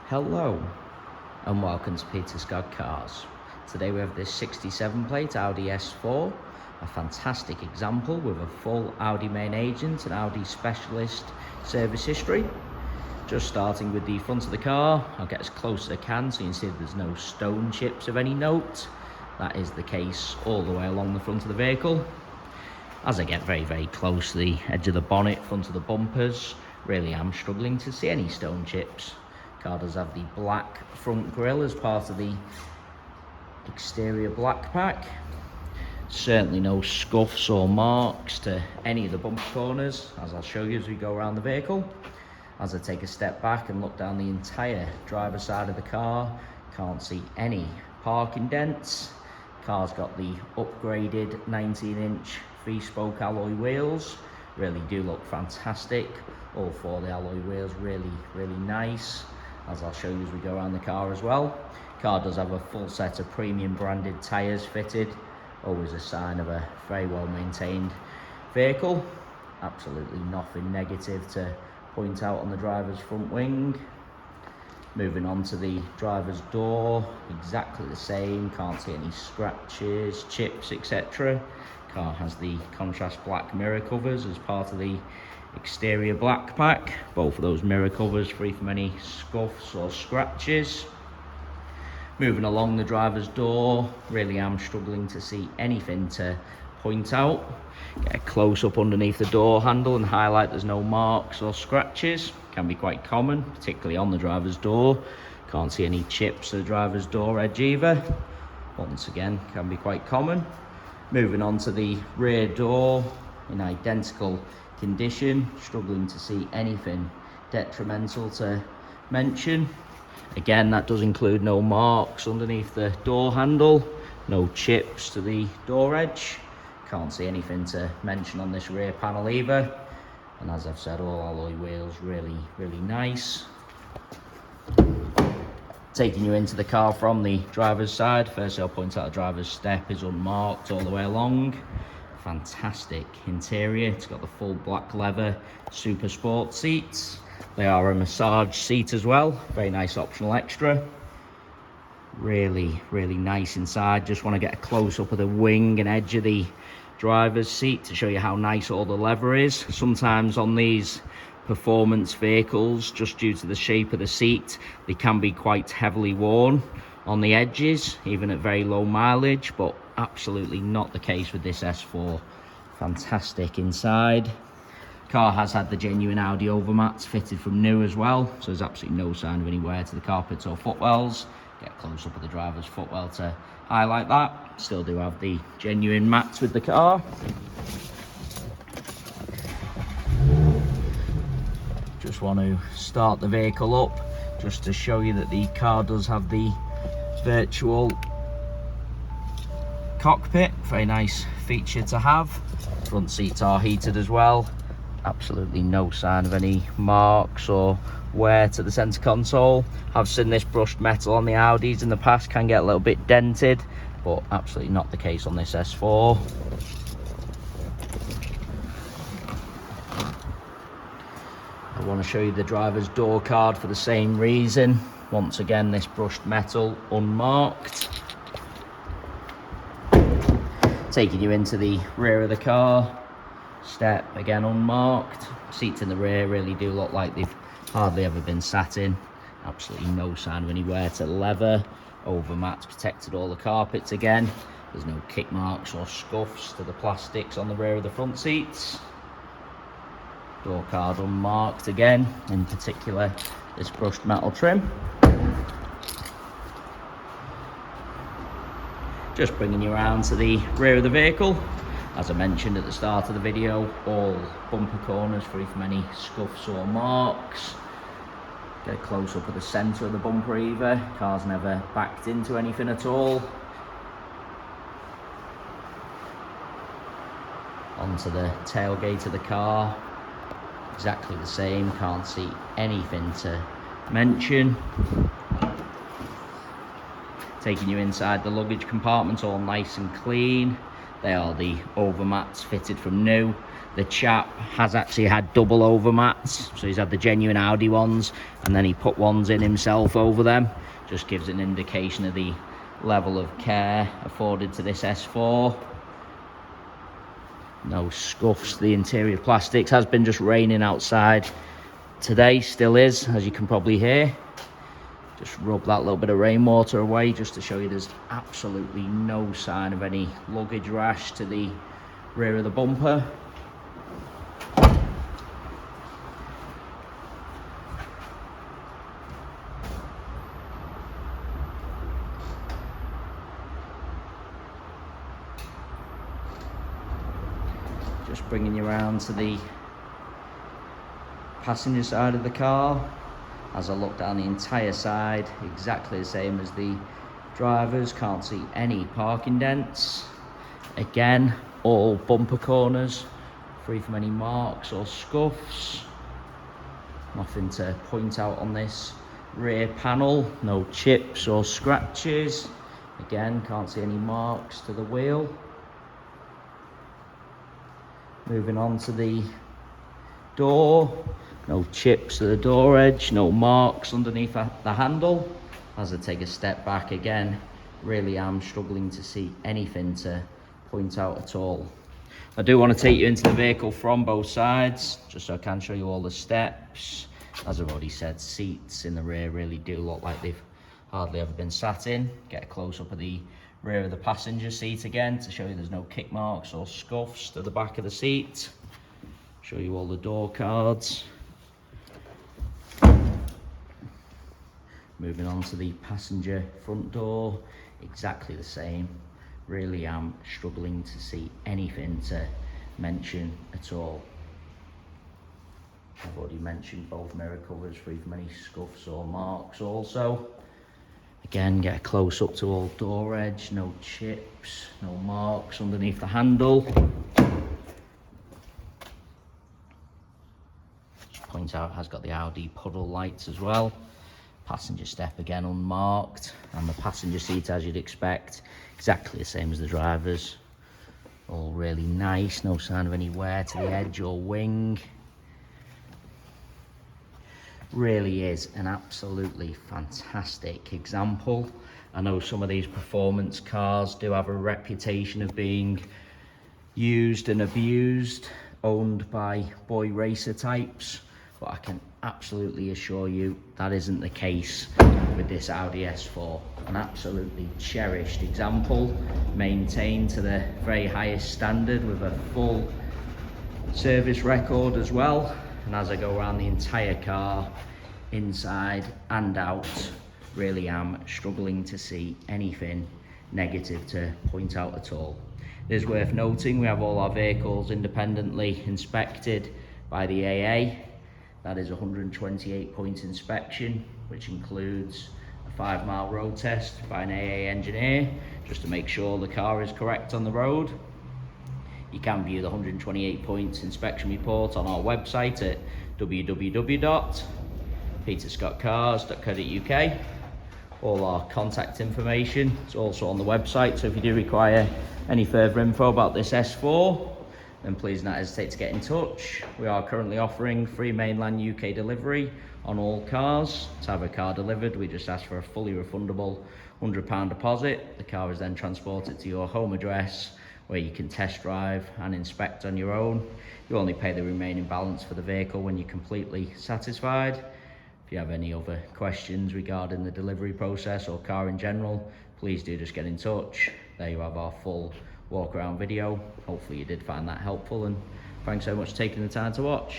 Hello and welcome to Peter Scott Cars. Today we have this 67 plate Audi S4, a fantastic example with a full Audi main agent and Audi specialist service history. Just starting with the front of the car, I'll get as close as I can so you can see there's no stone chips of any note. That is the case all the way along the front of the vehicle. As I get very close to the edge of the bonnet, front of the bumpers, really am struggling to see any stone chips. Car does have the black front grille as part of the exterior black pack. Certainly no scuffs or marks to any of the bumper corners, as I'll show you as we go around the vehicle. As I take a step back and look down the entire driver's side of the car, can't see any parking dents. Car's got the upgraded 19-inch 3-spoke alloy wheels. Really do look fantastic. All four of the alloy wheels really nice, as I'll show you as we go around the car as well. Car does have a full set of premium branded tyres fitted, always a sign of a very well maintained vehicle. Absolutely nothing negative to point out on the driver's front wing. Moving on to the driver's door, exactly the same, can't see any scratches, chips, etc. Car has the contrast black mirror covers as part of the exterior black pack. Both of those mirror covers free from any scuffs or scratches. Moving along the driver's door, really am struggling to see anything to point out. Get a close up underneath the door handle and highlight there's no marks or scratches. Can be quite common, particularly on the driver's door. Can't see any chips at the driver's door edge either. Once again, can be quite common. Moving on to the rear door, in identical condition, struggling to see anything detrimental to mention. Again, that does include no marks underneath the door handle, no chips to the door edge. Can't see anything to mention on this rear panel either. And as I've said, all alloy wheels really nice. Taking you into the car from the driver's side, firstly I'll point out the driver's step is unmarked all the way along. Fantastic interior. It's got the full black leather super sport seats. They are a massage seat as well, very nice optional extra. Really nice inside. Just want to get a close up of the wing and edge of the driver's seat to show you how nice all the leather is. Sometimes on these performance vehicles, just due to the shape of the seat, they can be quite heavily worn on the edges, even at very low mileage, but absolutely not the case with this S4. Fantastic inside. Car has had the genuine Audi overmats fitted from new as well, so there's absolutely no sign of any wear to the carpets or footwells. Get a close up of the driver's footwell to highlight that. Still do have the genuine mats with the car. Just want to start the vehicle up just to show you that the car does have the virtual cockpit. Very nice feature to have. Front seats are heated as well. Absolutely no sign of any marks or wear to the center console. I've seen this brushed metal on the Audis in the past, can get a little bit dented, but absolutely not the case on this S4. I want to show you the driver's door card for the same reason. Once again, this brushed metal unmarked. Taking you into the rear of the car, step again unmarked. Seats in the rear really do look like they've hardly ever been sat in. Absolutely no sign of any wear to leather. Overmats protected all the carpets again. There's no kick marks or scuffs to the plastics on the rear of the front seats. Door card unmarked again, in particular this brushed metal trim. Just bringing you around to the rear of the vehicle. As I mentioned at the start of the video, all bumper corners free from any scuffs or marks. Get a close up of the centre of the bumper either. Car's never backed into anything at all. Onto the tailgate of the car. Exactly the same, can't see anything to mention. Taking you inside the luggage compartment, all nice and clean. They are the overmats fitted from new. The chap has actually had double over mats, so he's had the genuine Audi ones, and then he put ones in himself over them. Just gives an indication of the level of care afforded to this S4. No scuffs to the interior plastics. Has been just raining outside today, still is, as you can probably hear. Just rub that little bit of rainwater away just to show you there's absolutely no sign of any luggage rash to the rear of the bumper. Just bringing you around to the passenger side of the car. As I look down the entire side, exactly the same as the drivers. Can't see any parking dents. Again, all bumper corners free from any marks or scuffs. Nothing to point out on this rear panel. No chips or scratches. Again, can't see any marks to the wheel. Moving on to the door. No chips at the door edge, no marks underneath the handle. As I take a step back again, really am struggling to see anything to point out at all. I do want to take you into the vehicle from both sides, just so I can show you all the steps. As I've already said, seats in the rear really do look like they've hardly ever been sat in. Get a close up of the rear of the passenger seat again to show you there's no kick marks or scuffs to the back of the seat. Show you all the door cards. Moving on to the passenger front door, exactly the same. Really am struggling to see anything to mention at all. I've already mentioned both mirror covers free from any scuffs or marks also. Again, get a close up to all door edge, no chips, no marks underneath the handle. Just point out it has got the Audi puddle lights as well. Passenger step again unmarked, and the passenger seat, as you'd expect, exactly the same as the driver's. All really nice, no sign of any wear to the edge or wing. Really is an absolutely fantastic example. I know some of these performance cars do have a reputation of being used and abused, owned by boy racer types, but I can absolutely assure you that isn't the case with this Audi S4. An absolutely cherished example, maintained to the very highest standard with a full service record as well. And as I go around the entire car, inside and out, really am struggling to see anything negative to point out at all. It is worth noting we have all our vehicles independently inspected by the AA. That is a 128-point inspection, which includes a 5-mile road test by an AA engineer, just to make sure the car is correct on the road. You can view the 128 points inspection report on our website at www.peterscottcars.co.uk. All our contact information is also on the website, so if you do require any further info about this S4, then please don't hesitate to get in touch. We are currently offering free mainland UK delivery on all cars. To have a car delivered, we just ask for a fully refundable £100 deposit. The car is then transported to your home address, where you can test drive and inspect on your own. You only pay the remaining balance for the vehicle when you're completely satisfied. If you have any other questions regarding the delivery process or car in general, please do just get in touch. There you have our full walk around video. Hopefully you did find that helpful, and thanks so much for taking the time to watch.